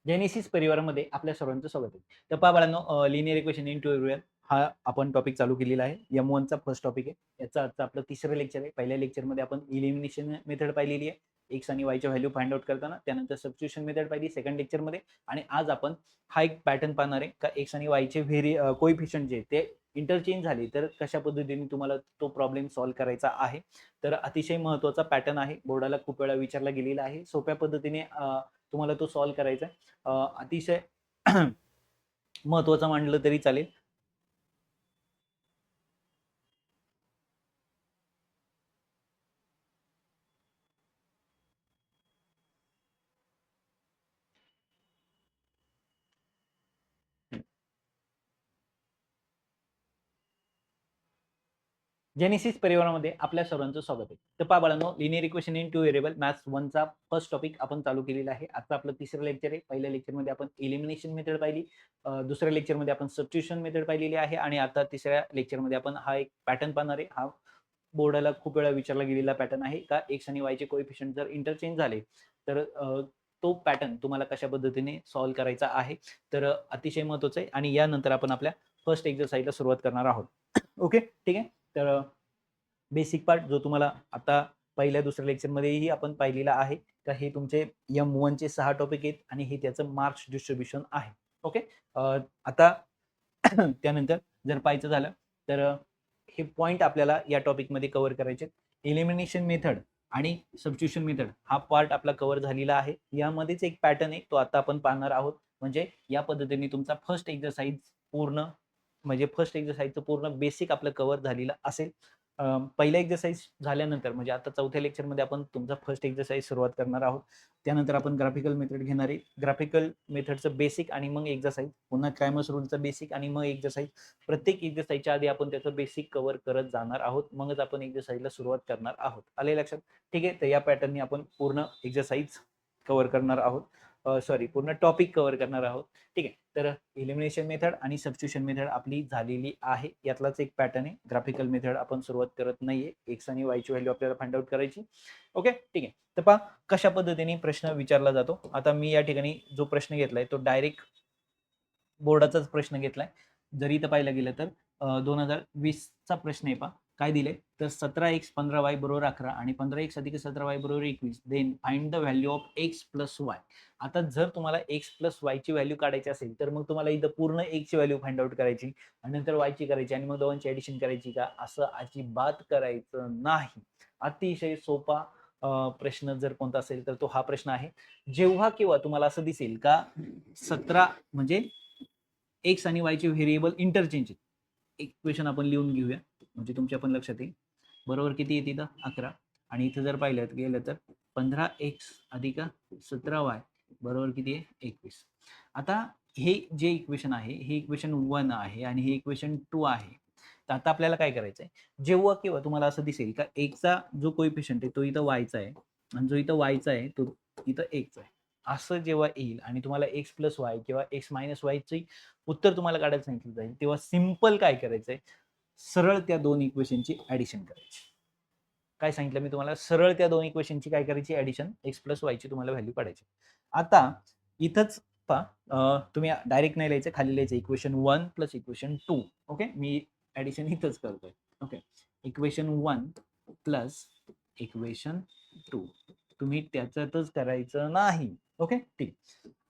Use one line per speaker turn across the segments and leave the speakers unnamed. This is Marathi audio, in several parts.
जेनेसिस परिवारामध्ये आपल्या सर्वांचं स्वागत आहे. तर पहा बाळांनो, लिनियर इक्वेशन इन ट्युटोरियल हा आपण टॉपिक चालू केलेला आहे. M1 चा फर्स्ट टॉपिक आहे. याचा आजचा आपलं तिसरं लेक्चर आहे. पहिल्या लेक्चरमध्ये आपण इलिमिनेशन मेथड पाहिलेली आहे. एक्स आणि वायच्या व्हॅल्यू फाइंड आउट करताना. त्यानंतर सबस्टिट्यूशन मेथड पाहिली सेकंड लेक्चरमध्ये आणि आज आपण हा एक पॅटर्न पाहणार आहे का एक्स आणि वायचे कोएफिशिएंट जे ते इंटरचेंज झाले तर कशा पद्धतीने तुम्हाला तो प्रॉब्लेम सॉल्व्ह करायचा आहे. तर अतिशय महत्त्वाचा पॅटर्न आहे. बोर्डाला खूप वेळा विचारला गेलेला आहे. सोप्या पद्धतीने तुम्हाला तो सॉल्व्ह करायचा आहे. अतिशय महत्वाचं मानलं तरी चालेल. जेनेसिस परिवारामध्ये आपल्या सर्वांचं स्वागत आहे. तर पहा बाळांनो, linear equation in two variable maths 1 चा फर्स्ट टॉपिक आपण चालू केलेला आहे. आता आपलं तिसरं लेक्चर आहे. पहिल्या लेक्चरमध्ये आपण एलिमिनेशन मेथड पाहिली. दुसऱ्या लेक्चरमध्ये आपण सबस्टिट्यूशन मेथड पाहिलेली आहे आणि आता तिसऱ्या लेक्चरमध्ये आपण हा एक पॅटर्न पाहणार आहे. हा बोर्डाला खूप वेळा विचारला गेलेला पॅटर्न आहे का एक्स आणि वायचे कोएफिशिएंट जर इंटरचेंज झाले तर तो पॅटर्न तुम्हाला कशा पद्धतीने सॉल्व्ह करायचा आहे. तर अतिशय महत्त्वाचं आहे आणि यानंतर आपण आपल्या फर्स्ट एक्सरसाइजला सुरुवात करणार आहोत. ओके, ठीक आहे. तर बेसिक पार्ट जो तुम्हाला आता पहिल्या दुसऱ्या लेक्चरमध्येही आपण पाहिलेला आहे का हे तुमचे M1 चे 6 टॉपिक आहेत आणि हे त्याचं मार्क्स डिस्ट्रीब्युशन आहे. ओके, आता त्यानंतर जर पाहायचं झालं तर हे पॉइंट आपल्याला या टॉपिकमध्ये कव्हर करायचे. एलिमिनेशन मेथड आणि सबस्टिट्यूशन मेथड हा पार्ट आपला कव्हर झालेला आहे. यामध्येच एक पॅटर्न आहे तो आता आपण पाहणार आहोत. म्हणजे या पद्धतीने तुमचा फर्स्ट एक्सरसाइज पूर्ण म्हणजे फर्स्ट एक्सरसाइजचं पूर्ण बेसिक आपलं कव्हर झालेलं असेल. पहिला एक्सरसाइज झाल्यानंतर म्हणजे आता चौथ्या लेक्चरमध्ये आपण तुमचा फर्स्ट एक्सरसाइज सुरुवात करणार आहोत. त्यानंतर आपण ग्राफिकल मेथड घेणार आहे. ग्राफिकल मेथडचं बेसिक आणि मग एक्सरसाइज, पुन्हा क्रॅमर्स रूलचं बेसिक आणि मग एक्सरसाइज. प्रत्येक एक्सरसाइजच्या आधी आपण त्याचं बेसिक कव्हर करत जाणार आहोत. मगच आपण एक्सरसाइजला सुरुवात करणार आहोत. आले लक्षात? ठीक आहे. तर या पॅटर्नने आपण पूर्ण एक्सरसाइज कव्हर करणार आहोत. सॉरी, पूर्ण टॉपिक कव्हर करणार आहोत. ठीक आहे. तर एलिमिनेशन मेथड आणि सबस्टिट्यूशन मेथड आपली झालेली आहे. यातलाच एक पॅटर्न आहे. ग्राफिकल मेथड आपण सुरुवात करत नाहीये. एक्स आणि वायची व्हॅल्यू आपल्याला फाइंड आउट करायची. ओके, ठीक आहे. तर पहा कशा पद्धतीने प्रश्न विचारला जातो. आता मी या ठिकाणी जो प्रश्न घेतलाय तो डायरेक्ट बोर्डाचाच प्रश्न घेतलाय. जरी इथं पाहायला गेलं तर 2020 चा प्रश्न आहे. पहा काय दिले तर 17x 15y बरोबर 11 आणि 15x अधिक 17y बरोबर 21. Then find the value of x plus y. आता जर तुम्हाला x प्लस वाय ची व्हॅल्यू काढायची असेल तर मग तुम्हाला इथं पूर्ण x ची व्हॅल्यू फाइंड आउट करायची आणि नंतर y ची करायची आणि मग दोघांची ऍडिशन करायची का, असं अजिबात करायचं नाही. अतिशय सोपा प्रश्न जर कोणता असेल तर तो हा प्रश्न आहे. जेव्हा केव्हा तुम्हाला असं दिसेल का 17 म्हणजे एक्स आणि वाय चे व्हेरिएबल इंटरचेंज आहेत. इक्वेशन आपण लिहून घेऊया म्हणजे तुमच्या पण लक्षात येईल. बरोबर किती येते इथं 11 आणि इथं जर पाहिलं गेलं तर 15x अधिक 17y बरोबर किती आहे 21. आता हे जे इक्वेशन आहे हे इक्वेशन 1 आहे आणि हे इक्वेशन 2 आहे. तर आता आपल्याला काय करायचंय, जेव्हा केव्हा तुम्हाला असं दिसेल का एक्सचा जो कोएफिशिएंट आहे तो इथं वायचा आहे आणि जो इथं वायचा आहे तो इथं एक्सचा आहे. असं जेव्हा येईल आणि तुम्हाला एक्स प्लस वाय किंवा एक्स मायनस वायची उत्तर तुम्हाला काढायला सांगितलं जाईल तेव्हा सिंपल काय करायचंय, सरळ त्या दोन इक्वेशनची ऍडिशन करायची. काय सांगितलं मी तुम्हाला, सरळ त्या दोन इक्वेशनची काय करायची ऍडिशन, एक्स प्लस वायची तुम्हाला व्हॅल्यू काढायची. आता इथंच पहा, तुम्ही डायरेक्ट नाही लिहायचं, खाली लिहायचं इक्वेशन 1 प्लस इक्वेशन 2. ओके, मी ऍडिशन इथंच करतोय. ओके, इक्वेशन 1 प्लस इक्वेशन 2 तुम्ही त्याच्यातच करायचं नाही. ओके, ठीक.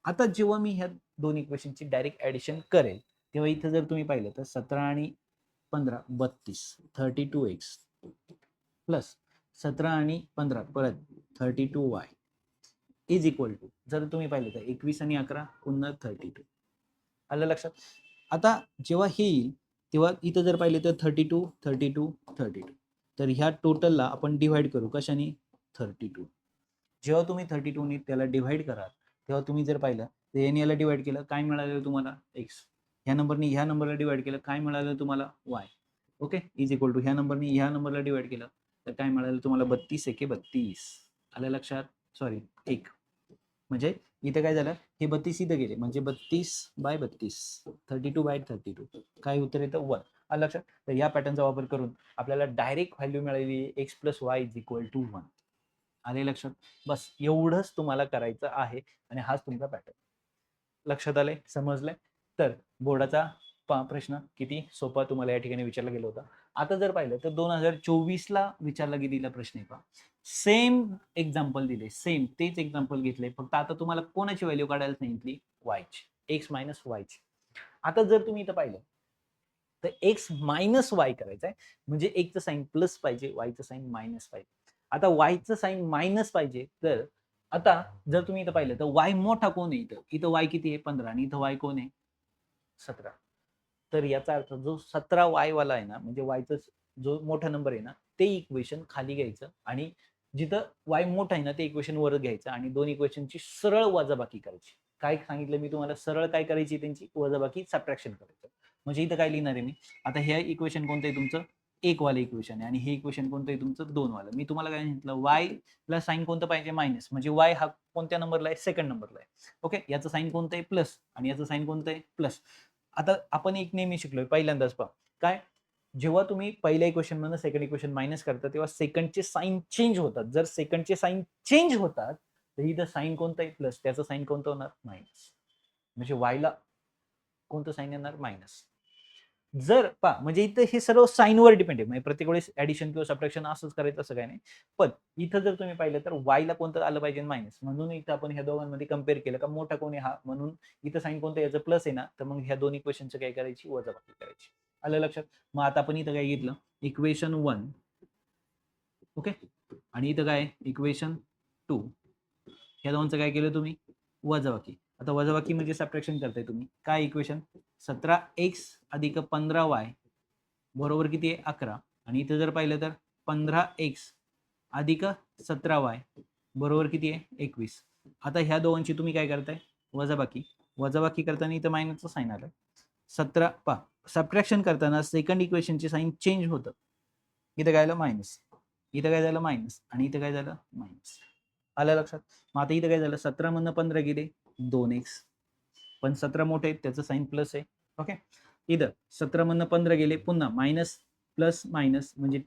आता जेव्हा मी ह्या दोन इक्वेशनची डायरेक्ट ऍडिशन करेल तेव्हा इथं जर तुम्ही पाहिलं तर 17 आणि 15 32 32x प्लस 17 आणि 15 परत 32y इज इक्वल टू, जर तुम्ही पाहिलं तर 21 आणि 11 पुन्हा 32. आलं लक्षात? आता जेव्हा हे येईल तेव्हा इथं जर पाहिले तर 32 32 32, तर ह्या टोटलला आपण डिव्हाइड करू कशाने 32. जेव्हा तुम्ही 32 ने त्याला डिव्हाइड कराल तेव्हा तुम्ही जर पाहिलं तर याने याला डिव्हाइड केलं काय मिळालं तुम्हाला x, ह्या नंबरने ह्या नंबरला डिव्हाइड केलं काय मिळालं तुम्हाला y. Okay, is equal to ह्या नंबरने ह्या नंबरला डिव्हाइड केलं तर काय मिळालं तुम्हाला 32 एके 32. आलं लक्षात? सॉरी 1. म्हणजे इथं काय झालं, हे 32 इथं गेले म्हणजे 32/32 32/32 काय उत्तर येतं 1. आलं लक्षात? तर या पॅटर्नचा वापर करून आपल्याला डायरेक्ट व्हॅल्यू मिळालेली x plus y is equal to 1. आले लक्षात? बस एवढंच तुम्हाला करायचं आहे आणि हाच तुमचा पॅटर्न. लक्षात आलंय, समजलंय? तर बोर्डाचा प्रश्न किती सोपा तुम्हाला या ठिकाणी विचारला गेला होता. आता जर पाहिलं तर 2024 ला विचारला गेलेला प्रश्न आहे पहा. सेम एक्झाम्पल दिले, सेम तेच एक्झाम्पल घेतले, फक्त आता तुम्हाला कोणाची व्हॅल्यू काढायला सांगितली? वायची, एक्स मायनस वायची. आता जर तुम्ही इथं पाहिलं तर एक्स मायनस वाय करायचं आहे, म्हणजे एकचं साईन प्लस पाहिजे, वायचं साईन मायनस पाहिजे. आता वायचं साईन मायनस पाहिजे, तर आता जर तुम्ही इथं पाहिलं तर वाय मोठा कोण आहे? इथं वाय किती आहे? 15 आणि इथं वाय कोण आहे? 17. तर याचा अर्थ जो 17 वाय वाला आहे ना, म्हणजे वायचा जो मोठा नंबर आहे ना, ते इक्वेशन खाली घ्यायचं आणि जिथं वाय मोठा आहे ना, ते इक्वेशन वर घ्यायचं आणि दोन इक्वेशनची सरळ वजाबाकी करायची. काय सांगितलं मी तुम्हाला? सरळ काय करायची? त्यांची वजाबाकी, सबट्रॅक्शन करायचं. म्हणजे इथं काय लिहिणार आहे मी? आता हे इक्वेशन कोणतं आहे तुमचं? 1 वालं इक्वेशन आहे आणि हे इक्वेशन कोणतं आहे तुमचं? 2 वालं. मी तुम्हाला काय सांगितलं? वाय ला साइन कोणतं पाहिजे? मायनस. म्हणजे वाय हा कोणत्या नंबरला आहे? सेकंड नंबरला आहे. ओके, याचं साइन कोणतं आहे? प्लस आणि याचं साइन कोणतं आहे? प्लस. आता आपण एक नेहमी शिकलोय पहिल्यांदाच पहा, काय? जेव्हा तुम्ही पहिल्या इक्वेशन मधून सेकंड इक्वेशन मायनस करता तेव्हा सेकंडचे साइन चेंज होतात. जर सेकंडचे साइन चेंज होतात तर इथं साइन कोणतं आहे? प्लस. त्याचं साइन कोणतं होणार? मायनस. म्हणजे वायला कोणतं साइन येणार? मायनस. जर पहा, म्हणजे इथं हे सर्व साइनवर डिपेंड आहे. म्हणजे प्रत्येक वेळेस ऍडिशन किंवा सबट्रॅक्शन असंच करायचं असं काही नाही. पण इथं जर तुम्ही पाहिलं तर वायला कोणतं आलं पाहिजे? मायनस. म्हणून इथं आपण ह्या दोघांमध्ये कम्पेअर केलं का मोठा कोण आहे हा, म्हणून इथं साइन कोणतं याचं प्लस आहे ना, तर मग ह्या दोन इक्वेशनचं काय करायची? वजाबाकी करायची. आलं लक्षात? मग आता आपण इथं काय घेतलं? इक्वेशन 1 ओके, आणि इथं काय? इक्वेशन 2. ह्या दोनचं काय केलं तुम्ही? वजाबाकी. आता वजाबाकी म्हणजे सबट्रॅक्शन करताय तुम्ही. काय इक्वेशन? 17x अधिक 15y बरोबर किती आहे? 11. आणि इथं जर पाहिलं तर 15x अधिक 17y बरोबर किती आहे? 21. आता ह्या दोघांची तुम्ही काय करताय? वजाबाकी. वजाबाकी करताना इथं मायनसचं साइन आलं. 17 पहा, सबट्रॅक्शन करताना सेकंड इक्वेशनचे साइन चेंज होतं. इथं काय झालं? मायनस. इथं काय झालं? मायनस. आणि इथं काय झालं? मायनस. आलं लक्षात? मग आता इथं काय झालं? 17 मधनं 15 गेले 2x. पण 17 मोठे आहेत, त्याचं साइन प्लस आहे. ओके, इथं 17 मधनं 15 गेले, पुन्हा मायनस प्लस मायनस म्हणजे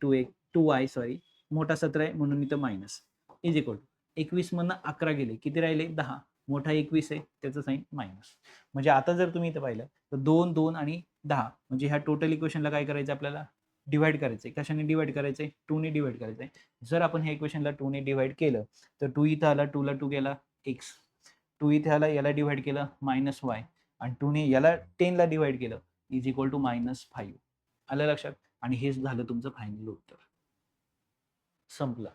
2y सॉरी, मोठा 17 आहे म्हणून इथं मायनस इज इक्वल 21 मधनं 11 गेले, किती राहिले? 10. मोठा 21 आहे, त्याचं साइन मायनस. म्हणजे आता जर तुम्ही इथं पाहिलं तर 2, 2 आणि 10 म्हणजे ह्या टोटल इक्वेशनला काय करायचं? आपल्याला डिवाइड करायचंय. कशाने डिवाइड करायचंय? 2 ने डिवाइड करायचंय. जर आपण ह्या इक्वेशनला 2 ने डिवाइड केलं तर 2 इथं आला, 2 ला 2 गेला x, 2 इथे आला, याला डिवाइड केलं मायनस वाय, आणि 2 ने याला 10 ला डिवाइड केलं इज इक्वल टू -5. आलं लक्षात? आणि हेच झालं तुमचं फायनल उत्तर. संपलं.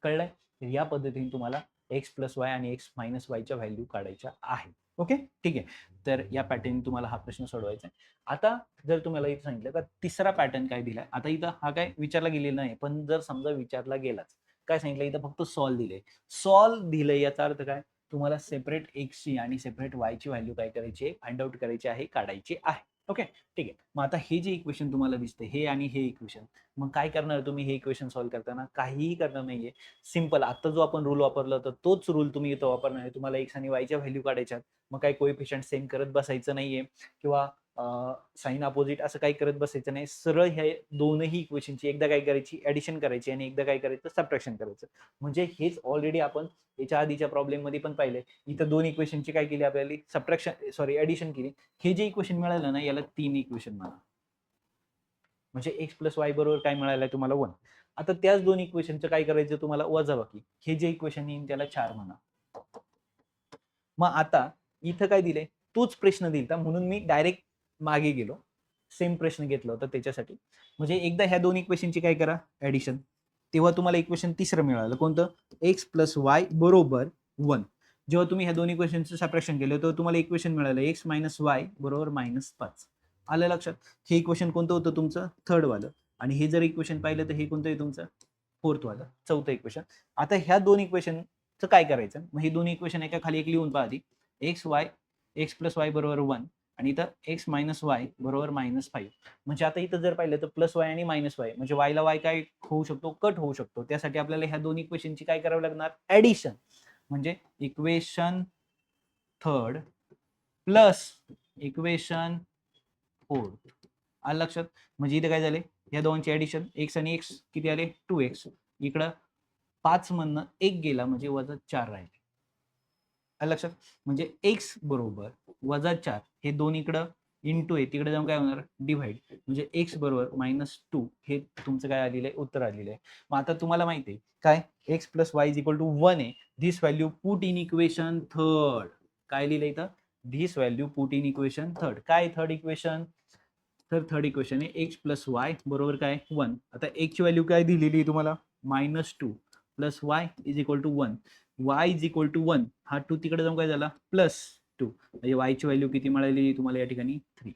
कळलंय? तर या पद्धतीने तुम्हाला एक्स प्लस वाय आणि एक्स मायनस वायच्या व्हॅल्यू काढायच्या आहेत. ओके, ठीक आहे. तर या पॅटर्न तुम्हाला हा प्रश्न सोडवायचा आहे. आता जर तुम्हाला इथे सांगितलं का तिसरा पॅटर्न काय दिलाय, आता इथं हा काय विचारला गेलेला नाही, पण जर समजा विचारला गेलाच, काय सांगितलं इथं? फक्त सॉल्व दिले. सॉल्व दिले याचा अर्थ काय? तुम्हाला सेपरेट एक्सची आणि सेपरेट वायची व्हॅल्यू काय करायची आहे? फाइंड आउट करायची आहे, काढायची आहे. ओके, ठीक आहे. मग आता हे जे इक्वेशन तुम्हाला दिसते, हे आणि हे इक्वेशन, मग काय करणार तुम्ही हे इक्वेशन सॉल्व करताना? काहीही करणार नाहीये. सिंपल, आता जो आपण रूल वापरला होता तोच रूल तुम्ही इथं वापरणार आहे. तुम्हाला एक्स आणि वायच्या व्हॅल्यू काढायच्या. मग काही कोएफिशियंट सेम करत बसायचं नाहीये किंवा साइन अपोजिट असं काही करत बसायचं नाही. सरळ ह्या दोनही इक्वेशनची एकदा काय करायची? ऍडिशन करायची आणि एकदा काय करायचं? सबट्रॅक्शन करायचं. म्हणजे हेच ऑलरेडी आपण याच्या आधीच्या प्रॉब्लेम मध्ये पण पाहिलंय. इथं दोन इक्वेशनची काय केली आपल्याला? सबट्रॅक्शन सॉरी ऍडिशन केली. हे जे इक्वेशन मिळालं ना, याला 3 इक्वेशन म्हणा. म्हणजे एक्स प्लस वाय बरोबर काय मिळालंय तुम्हाला? 1. आता त्याच दोन इक्वेशनचं काय करायचं तुम्हाला? वजाबाकी. हे जे इक्वेशन येईल त्याला 4 म्हणा. मग आता इथं काय दिलंय? तोच प्रश्न दिलता म्हणून मी डायरेक्ट मागे गेलो. सेम प्रश्न घेतला होता त्याच्यासाठी. म्हणजे एकदा ह्या दोन इक्वेशनची काय करा? ऍडिशन. तेव्हा तुम्हाला इक्वेशन तिसरं मिळालं. कोणतं? एक्स प्लस वाय बरोबर 1. जेव्हा तुम्ही ह्या दोन इक्वेशनचं सबट्रॅक्शन केलं तेव्हा तुम्हाला इक्वेशन मिळालं एक्स मायनस वाय बरोबर -5. आलं लक्षात? हे इक्वेशन कोणतं होतं तुमचं? थर्ड वालं. आणि हे जर इक्वेशन पाहिलं तर हे कोणतं आहे तुमचं? फोर्थ वालं, चौथं इक्वेशन. आता ह्या दोन इक्वेशनचं काय करायचं? मग ही दोन इक्वेशन एका खाली एक लिहून पहा आधी. एक्स प्लस वाय बरोबर 1 आणि इथं एक्स मायनस वाय बरोबर -5. म्हणजे आता इथं जर पाहिलं तर प्लस वाय आणि मायनस वाय म्हणजे वायला वाय काय होऊ शकतो? कट होऊ शकतो. त्यासाठी आपल्याला ह्या दोन इक्वेशनची काय करावं लागणार? ऍडिशन. म्हणजे equation third plus equation fourth. आलं लक्षात? म्हणजे इथं काय झाले? या दोघांची ऍडिशन, एक्स आणि एक्स किती आले? 2x. इकडं 5 मधनं 1 गेला म्हणजे -4 राहिले. आलं लक्षात? म्हणजे x बरोबर -4 हे 2 इकडं इंटू आहे, तिकडे जाऊन काय होणार डिव्हाइड, म्हणजे x बरोबर -2 हे तुमचं काय आलेलं आहे, उत्तर आलेलं आहे. मग आता तुम्हाला माहिती आहे काय x + y = 1 आहे. This value put in equation third. काय लिहिलंय इथं? This value put in equation third. काय थर्ड इक्वेशन? तर थर्ड इक्वेशन आहे x + y बरोबर काय 1. आता x ची व्हॅल्यू काय दिलेली आहे तुम्हाला -2 + y = 1. y = 1 हा 2 तिकडे जाऊन काय झाला +2 म्हणजे y ची व्हॅल्यू किती मिळाली तुम्हाला या ठिकाणी 3.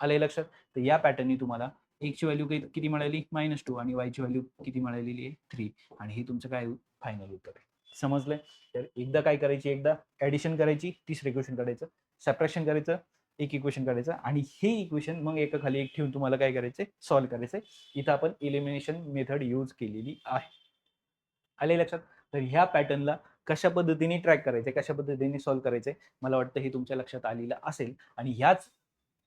आलंय लक्षात? तर या पॅटर्ननी तुम्हाला x ची व्हॅल्यू किती मिळाली -2 आणि y ची व्हॅल्यू किती मिळालेली आहे 3 आणि हे तुमचं काय फायनल उत्तर आहे. समजलंय? तर एकदा काय करायची, एकदा ॲडिशन करायची, तिसरं इक्वेशन काढायचं, सबट्रॅक्शन करायचं, एक इक्वेशन काढायचं आणि हे इक्वेशन मग एका खाली एक ठेवून तुम्हाला काय करायचंय सॉल्व्ह करायचंय. इथं आपण एलिमिनेशन मेथड यूज केलेली आहे. आले लक्षात? तर ह्या पॅटर्नला कशा पद्धतीने ट्रॅक करायचंय, कशा पद्धतीने सॉल्व्ह करायचंय, मला वाटतं हे तुमच्या लक्षात आलेलं असेल आणि ह्याच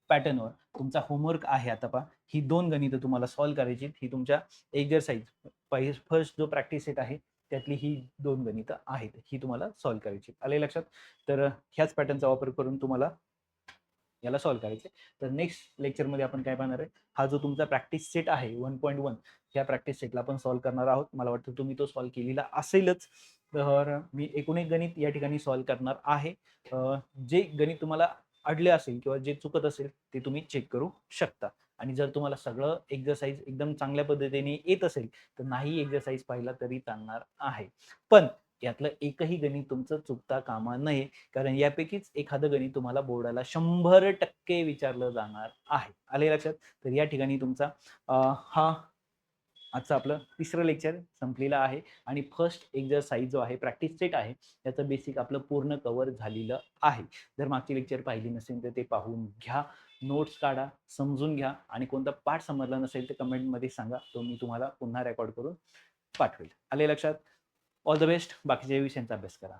पॅटर्नवर तुमचा होमवर्क आहे. आता पहा, ही 2 गणितं तुम्हाला सॉल्व्ह करायची. ही तुमच्या एक्झरसाइज फर्स्ट जो प्रॅक्टिस सेट आहे त्यातली ही 2 गणितं आहेत. ही तुम्हाला सॉल्व्ह करायची. आले लक्षात? तर ह्याच पॅटर्नचा वापर करून तुम्हाला याला सॉल्व्ह करायचं. तर नेक्स्ट लेक्चरमध्ये आपण काय पाहणार आहे, हा जो तुमचा प्रॅक्टिस सेट आहे 1.1 ह्या प्रॅक्टिस सेटला आपण सॉल्व्ह करणार आहोत. मला वाटतं तुम्ही तो सॉल्व्ह केलेला असेलच. तर मी एकूण एक गणित या ठिकाणी सॉल्व्ह करणार आहे. जे गणित तुम्हाला अडले असेल किंवा जे चुकत असेल ते तुम्ही चेक करू शकता. आणि जर तुम्हाला सगळं एक्झरसाइज एकदम चांगल्या पद्धतीने येत असेल तर नाही एक्झरसाइज पाहिला तरी चालणार आहे. पण यातलं एकही गणित तुमचं चुकता कामा नये, कारण यापैकीच एखादं गणित तुम्हाला बोर्डाला 100% विचारलं जाणार आहे. आले लक्षात? तर या ठिकाणी तुमचा हा आजचं आपलं तिसरं लेक्चर संपलेलं आहे आणि फर्स्ट एक्झरसाइज जो आहे, प्रॅक्टिस सेट आहे, त्याचं बेसिक आपलं पूर्ण कव्हर झालेलं आहे. जर मागची लेक्चर पाहिली नसेल तर ते पाहून घ्या, नोट्स काढा, समजून घ्या आणि कोणता पार्ट समजला नसेल तर कमेंटमध्ये सांगा. तो मी तुम्हाला पुन्हा रेकॉर्ड करून पाठवेल. आले लक्षात? All the best. बाकीच्या विषयांचा अभ्यास करा.